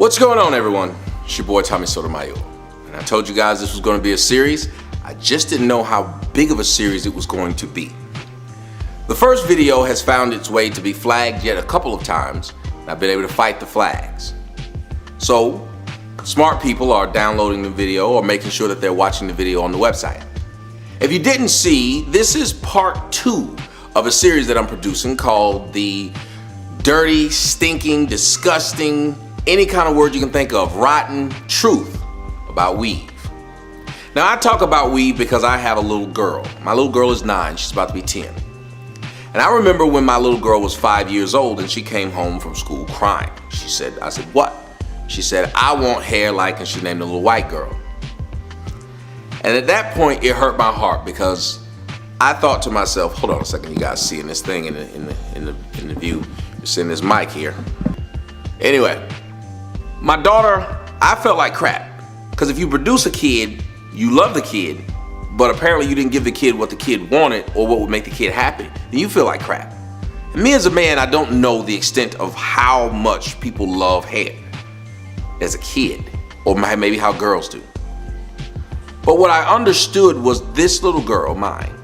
What's going on, everyone? It's your boy Sotomayor, and I told you guys this was going to be a series. I just didn't know how big of a series it was going to be. The first video has found its way to be flagged yet a couple of times, and I've been able to fight the flags. So, smart people are downloading the video or making sure that they're watching the video on the website. If you didn't see, this is part 2 of a series that I'm producing called the Dirty, Stinking, Disgusting, any kind of word you can think of, rotten truth about weave. Now, I talk about weave because I have a little girl. My little girl is 9, she's about to be 10. And I remember when my little girl was 5 years old and she came home from school crying. I said, what? She said, I want hair like, and she named a little white girl. And at that point, it hurt my heart because I thought to myself, hold on a second, you guys seeing this thing in the view. You're seeing this mic here. Anyway, my daughter, I felt like crap. Because if you produce a kid, you love the kid, but apparently you didn't give the kid what the kid wanted or what would make the kid happy, then you feel like crap. And me as a man, I don't know the extent of how much people love hair as a kid, or maybe how girls do. But what I understood was this little girl, mine,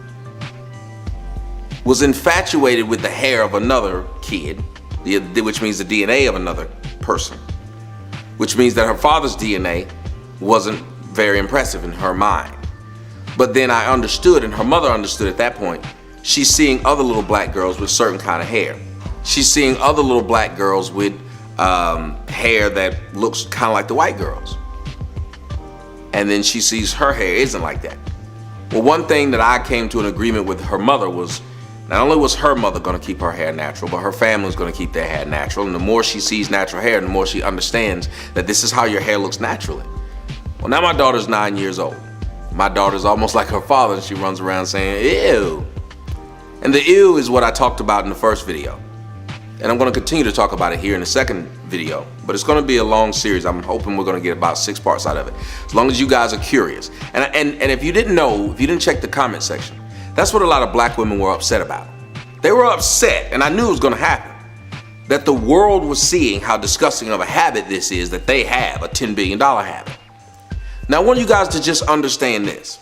was infatuated with the hair of another kid, which means the DNA of another person, which means that her father's DNA wasn't very impressive in her mind. But then I understood, and her mother understood at that point, she's seeing other little black girls with certain kind of hair. She's seeing other little black girls with hair that looks kind of like the white girls. And then she sees her hair isn't like that. Well, one thing that I came to an agreement with her mother was, not only was her mother going to keep her hair natural, but her family was going to keep their hair natural. And the more she sees natural hair, the more she understands that this is how your hair looks naturally. Well, now my daughter's 9 years old. My daughter's almost like her father, and she runs around saying, ew. And the ew is what I talked about in the first video. And I'm going to continue to talk about it here in the second video, but it's going to be a long series. I'm hoping we're going to get about 6 parts out of it, as long as you guys are curious. And if you didn't know, if you didn't check the comment section, that's what a lot of black women were upset about. They were upset, and I knew it was going to happen, that the world was seeing how disgusting of a habit this is that they have, a $10 billion habit. Now, I want you guys to just understand this.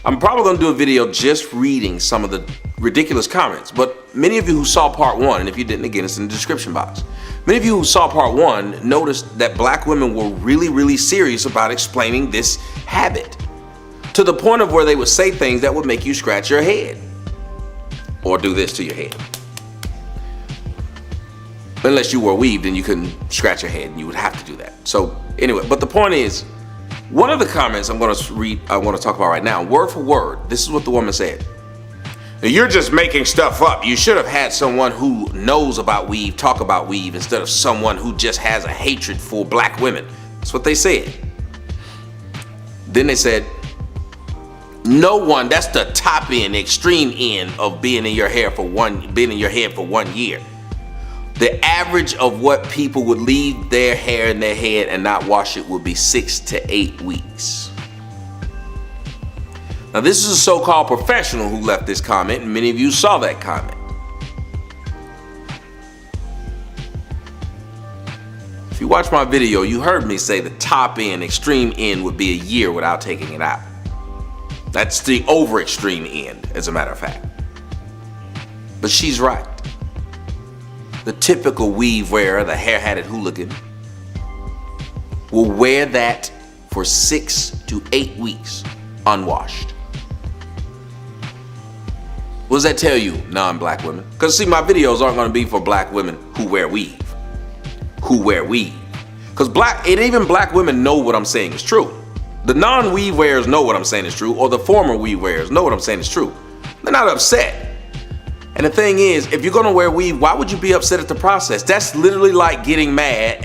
I'm probably going to do a video just reading some of the ridiculous comments, but many of you who saw part 1, and if you didn't, again, it's in the description box. Many of you who saw part 1 noticed that black women were really, really serious about explaining this habit, to the point of where they would say things that would make you scratch your head or do this to your head. Unless you were weaved and you couldn't scratch your head, and you would have to do that. So anyway, but the point is, one of the comments I want to talk about right now, word for word, this is what the woman said. You're just making stuff up. You should have had someone who knows about weave talk about weave instead of someone who just has a hatred for black women. That's what they said. Then they said, no one, that's the top end, extreme end of being in your head for 1 year. The average of what people would leave their hair in their head and not wash it would be 6 to 8 weeks. Now, this is a so-called professional who left this comment, and many of you saw that comment. If you watch my video, you heard me say the top end, extreme end would be a year without taking it out. That's the over extreme end, as a matter of fact. But she's right. The typical weave wearer, the hair-hatted hooligan, will wear that for 6 to 8 weeks unwashed. What does that tell you, non-black women? Because see, my videos aren't going to be for black women who wear weave. Because even black women know what I'm saying is true. The non-weave wearers know what I'm saying is true, or the former weave wearers know what I'm saying is true. They're not upset. And the thing is, if you're gonna wear weave, why would you be upset at the process? That's literally like getting mad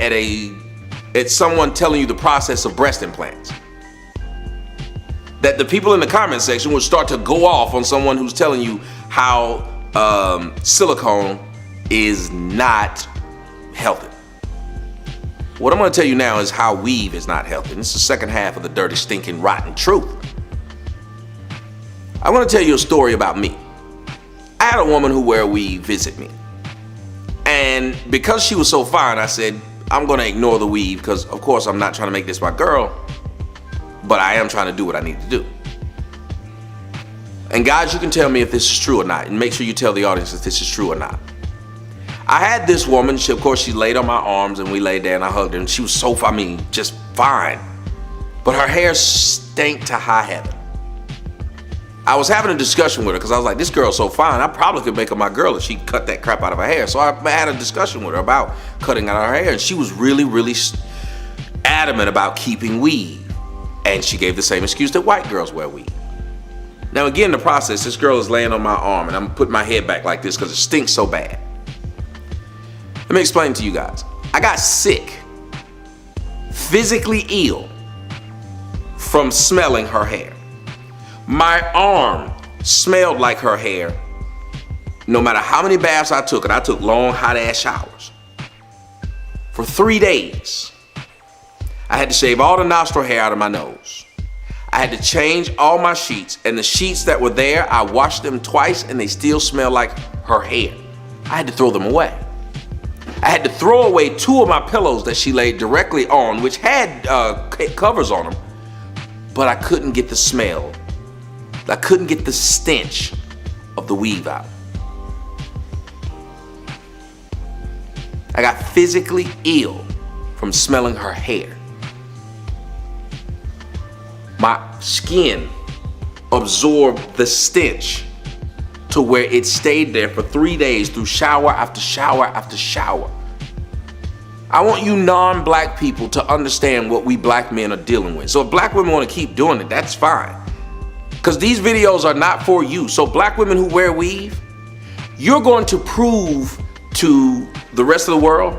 at someone telling you the process of breast implants. That the people in the comment section would start to go off on someone who's telling you how silicone is not healthy. What I'm gonna tell you now is how weave is not healthy. And this is the second half of the dirty, stinking, rotten truth. I want to tell you a story about me. I had a woman who wore weave visit me. And because she was so fine, I said, I'm gonna ignore the weave because, of course, I'm not trying to make this my girl, but I am trying to do what I need to do. And guys, you can tell me if this is true or not, and make sure you tell the audience if this is true or not. I had this woman, of course, she laid on my arms and we laid there and I hugged her, and she was so, just fine. But her hair stank to high heaven. I was having a discussion with her because I was like, this girl's so fine, I probably could make her my girl if she cut that crap out of her hair. So I had a discussion with her about cutting out her hair, and she was really, really adamant about keeping weave. And she gave the same excuse that white girls wear weave. Now again, the process, this girl is laying on my arm and I'm putting my head back like this because it stinks so bad. Let me explain to you guys. I got sick, physically ill from smelling her hair. My arm smelled like her hair no matter how many baths I took, and I took long, hot-ass showers. For 3 days, I had to shave all the nostril hair out of my nose. I had to change all my sheets, and the sheets that were there, I washed them twice and they still smell like her hair. I had to throw them away. I had to throw away 2 of my pillows that she laid directly on, which had covers on them, but I couldn't get the smell. I couldn't get the stench of the weave out. I got physically ill from smelling her hair. My skin absorbed the stench to where it stayed there for 3 days through shower after shower after shower. I want you non-black people to understand what we black men are dealing with. So if black women want to keep doing it, that's fine. Because these videos are not for you. So black women who wear weave, you're going to prove to the rest of the world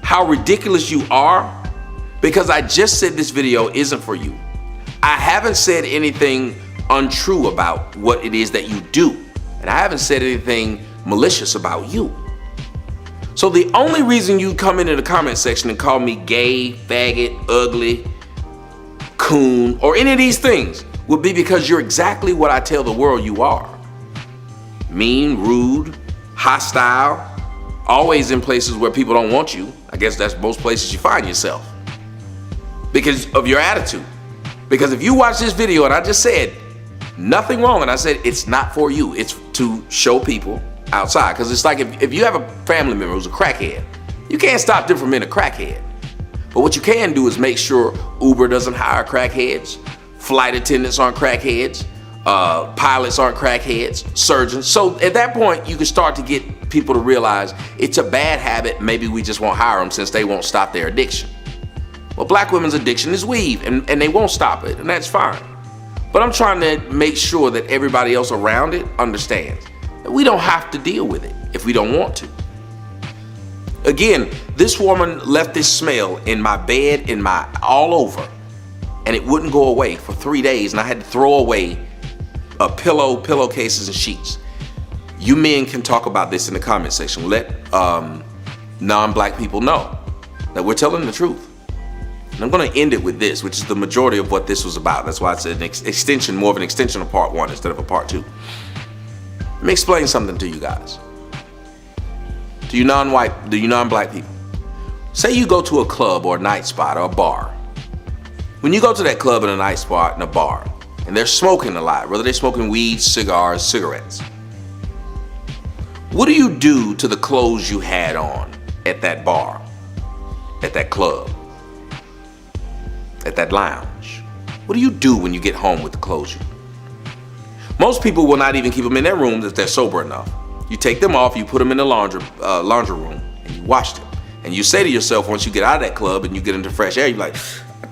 how ridiculous you are, because I just said this video isn't for you. I haven't said anything untrue about what it is that you do, and I haven't said anything malicious about you. So the only reason you come into the comment section and call me gay, faggot, ugly, coon, or any of these things would be because you're exactly what I tell the world you are. Mean, rude, hostile, always in places where people don't want you. I guess that's most places you find yourself because of your attitude. Because if you watch this video and I just said nothing wrong, and I said it's not for you, it's to show people outside. Because it's like if you have a family member who's a crackhead, you can't stop them from being a crackhead. But what you can do is make sure Uber doesn't hire crackheads, flight attendants aren't crackheads, pilots aren't crackheads, surgeons. So at that point, you can start to get people to realize it's a bad habit. Maybe we just won't hire them since they won't stop their addiction. Well, black women's addiction is weave, and they won't stop it, and that's fine. But I'm trying to make sure that everybody else around it understands that we don't have to deal with it if we don't want to. Again, this woman left this smell in my bed, all over, and it wouldn't go away for 3 days, and I had to throw away pillowcases and sheets. You men can talk about this in the comment section. Let non-black people know that we're telling the truth. And I'm going to end it with this, which is the majority of what this was about. That's why it's an extension, more of an extension of part 1 instead of a part 2. Let me explain something to you guys. To you non-black people. Say you go to a club or a night spot or a bar. When you go to that club and a night spot and a bar, and they're smoking a lot, whether they're smoking weed, cigars, cigarettes, what do you do to the clothes you had on at that bar, at that club, at that lounge? What do you do when you get home with the clothes you? Most people will not even keep them in their rooms if they're sober enough. You take them off, you put them in the laundry room, and you wash them. And you say to yourself, once you get out of that club and you get into fresh air, you're like,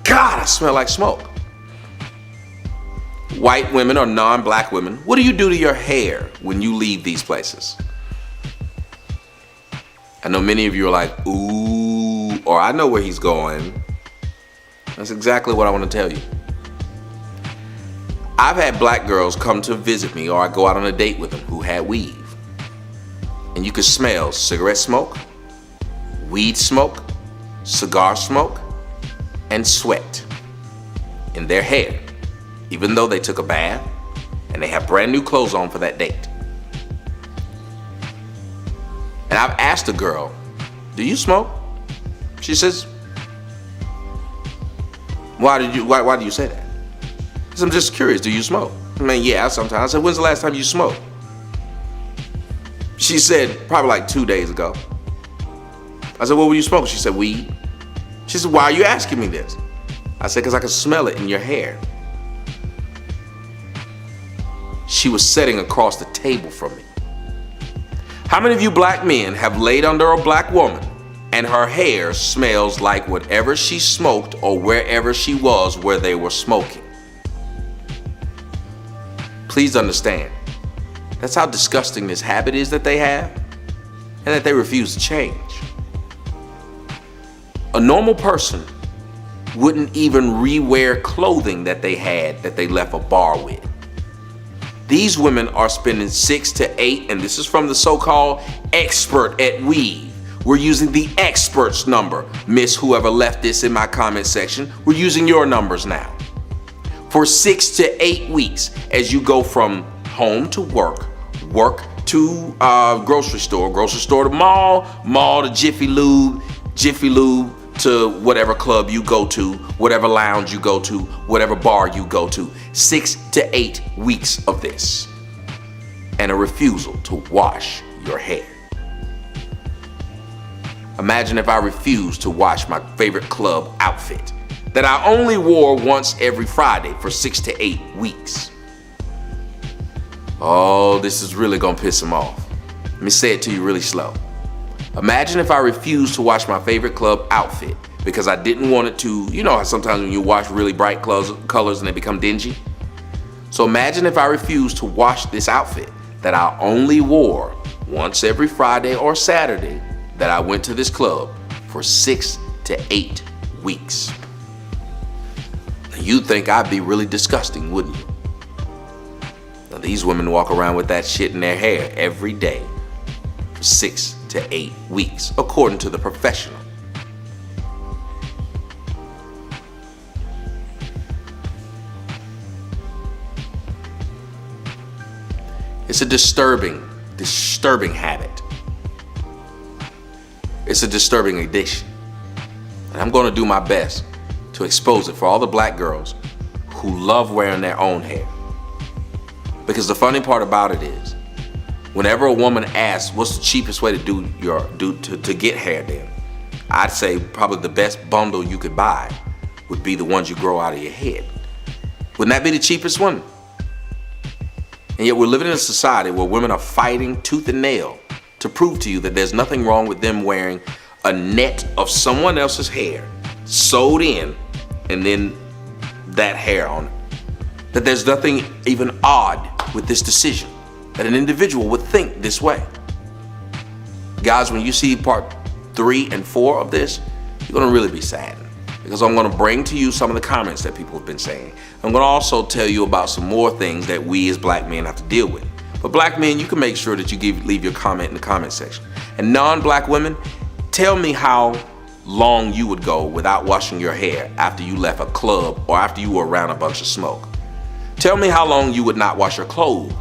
God, I smell like smoke. White women or non-black women, what do you do to your hair when you leave these places? I know many of you are like, ooh, or I know where he's going. That's exactly what I want to tell you. I've had black girls come to visit me, or I go out on a date with them who had weave. And you could smell cigarette smoke, weed smoke, cigar smoke, and sweat in their hair, even though they took a bath and they have brand new clothes on for that date. And I've asked a girl, do you smoke? She says, why do you say that? I said, I'm just curious, do you smoke? I mean, yeah, sometimes. I said, when's the last time you smoked? She said, probably like 2 days ago. I said, what were you smoking? She said, weed. She said, why are you asking me this? I said, because I can smell it in your hair. She was sitting across the table from me. How many of you black men have laid under a black woman and her hair smells like whatever she smoked or wherever she was where they were smoking? Please understand, that's how disgusting this habit is that they have and that they refuse to change. A normal person wouldn't even rewear clothing that they had that they left a bar with. These women are spending 6 to 8, and this is from the so-called expert at weave. We're using the expert's number. Miss whoever left this in my comment section, we're using your numbers now. For 6 to 8 weeks as you go from home to work to grocery store to mall to Jiffy Lube to whatever club you go to, whatever lounge you go to, whatever bar you go to. 6 to 8 weeks of this. And a refusal to wash your hair. Imagine if I refused to wash my favorite club outfit that I only wore once every Friday for 6 to 8 weeks. Oh, this is really gonna piss him off. Let me say it to you really slow. Imagine if I refused to wash my favorite club outfit because I didn't want it to, you know how sometimes when you wash really bright colors and they become dingy? So imagine if I refused to wash this outfit that I only wore once every Friday or Saturday that I went to this club for 6 to 8 weeks. You'd think I'd be really disgusting, wouldn't you? Now these women walk around with that shit in their hair every day for 6 to 8 weeks, according to the professional. It's a disturbing habit. It's a disturbing addiction. And I'm gonna do my best to expose it for all the black girls who love wearing their own hair. Because the funny part about it is, whenever a woman asks what's the cheapest way to get hair done, I'd say probably the best bundle you could buy would be the ones you grow out of your head. Wouldn't that be the cheapest one? And yet we're living in a society where women are fighting tooth and nail to prove to you that there's nothing wrong with them wearing a net of someone else's hair sewed in and then that hair on it. That there's nothing even odd with this decision, that an individual would think this way. Guys, when you see part 3 and 4 of this, you're gonna really be saddened, because I'm gonna bring to you some of the comments that people have been saying. I'm gonna also tell you about some more things that we as black men have to deal with. But black men, you can make sure that you leave your comment in the comment section. And non-black women, tell me how long you would go without washing your hair after you left a club or after you were around a bunch of smoke. Tell me how long you would not wash your clothes.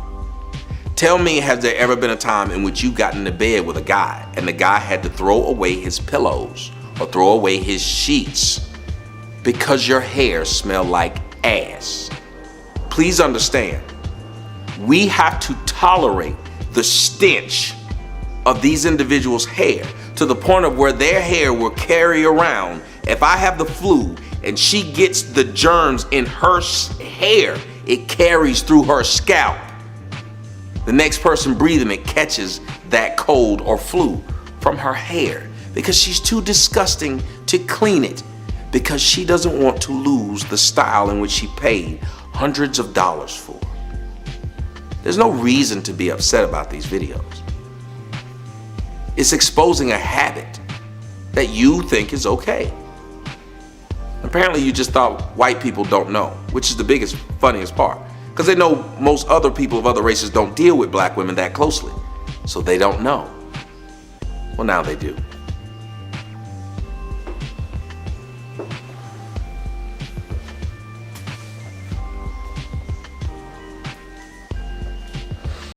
Tell me, has there ever been a time in which you got into bed with a guy and the guy had to throw away his pillows or throw away his sheets because your hair smelled like ass? Please understand, we have to tolerate the stench of these individuals' hair to the point of where their hair will carry around. If I have the flu and she gets the germs in her hair, it carries through her scalp. The next person breathing it catches that cold or flu from her hair because she's too disgusting to clean it, because she doesn't want to lose the style in which she paid hundreds of dollars for. There's no reason to be upset about these videos. It's exposing a habit that you think is okay. Apparently you just thought white people don't know, which is the biggest, funniest part. Because they know most other people of other races don't deal with black women that closely. So they don't know. Well, now they do.